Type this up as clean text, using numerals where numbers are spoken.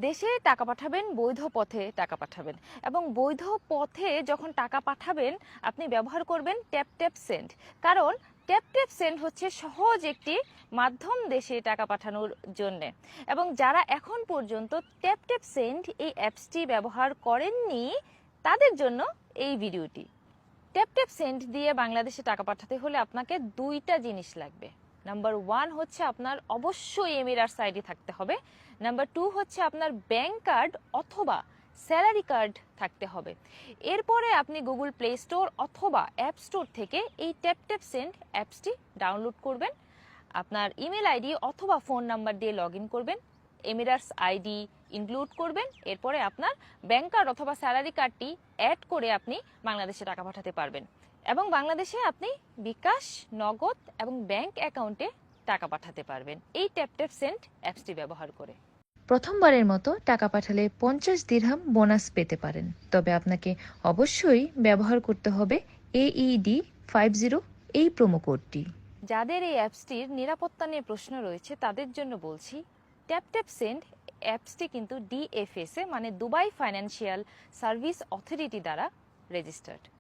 দেশে টাকা পাঠাবেন, বৈধ পথে টাকা পাঠাবেন এবং বৈধ পথে যখন টাকা পাঠাবেন আপনি ব্যবহার করবেন ট্যাপ ট্যাপ সেন্ড। কারণ ট্যাপ ট্যাপ সেন্ড হচ্ছে সহজ একটি মাধ্যম দেশে টাকা পাঠানোর জন্য। এবং যারা এখন পর্যন্ত ট্যাপ ট্যাপ সেন্ড এই অ্যাপসটি ব্যবহার করেননি তাদের জন্য এই ভিডিওটি। ট্যাপ ট্যাপ সেন্ড দিয়ে বাংলাদেশে টাকা পাঠাতে হলে আপনাকে দুইটা জিনিস লাগবে। নাম্বার 1 হচ্ছে আপনার অবশ্যই এমিরাটস আইডি থাকতে হবে। নাম্বার 2 হচ্ছে আপনার ব্যাংক কার্ড অথবা স্যালারি কার্ড থাকতে হবে। এরপরে আপনি গুগল প্লে স্টোর অথবা অ্যাপ স্টোর থেকে এই ট্যাপ ট্যাপ সেন্ড অ্যাপসটি ডাউনলোড করবেন। আপনার ইমেল আইডি অথবা ফোন নাম্বার দিয়ে লগ ইন করবেন, এমিরাটস আইডি ইনক্লুড করবেন, এরপরে আপনার ব্যাংক কার্ড অথবা স্যালারি কার্ডটি অ্যাড করে আপনি বাংলাদেশে টাকা পাঠাতে পারবেন এবং বাংলাদেশে আপনি বিকাশ, নগদ এবং ব্যাংক অ্যাকাউন্টে টাকা পাঠাতে পারবেন এই ট্যাপ ট্যাপ সেন্ড অ্যাপসটি ব্যবহার করে। প্রথমবারের মতো টাকা পাঠালে 50 দিরহাম বোনাস পেতে পারেন, তবে আপনাকে অবশ্যই ব্যবহার করতে হবে AED50 এই প্রোমো কোডটি। যাদের এই অ্যাপসটির নিরাপত্তা নিয়ে প্রশ্ন রয়েছে তাদের জন্য বলছি, ট্যাপ ট্যাপ সেন্ড অ্যাপসটি কিন্তু DFSA মানে দুবাই ফাইন্যান্সিয়াল সার্ভিস অথরিটি দ্বারা রেজিস্টার্ড।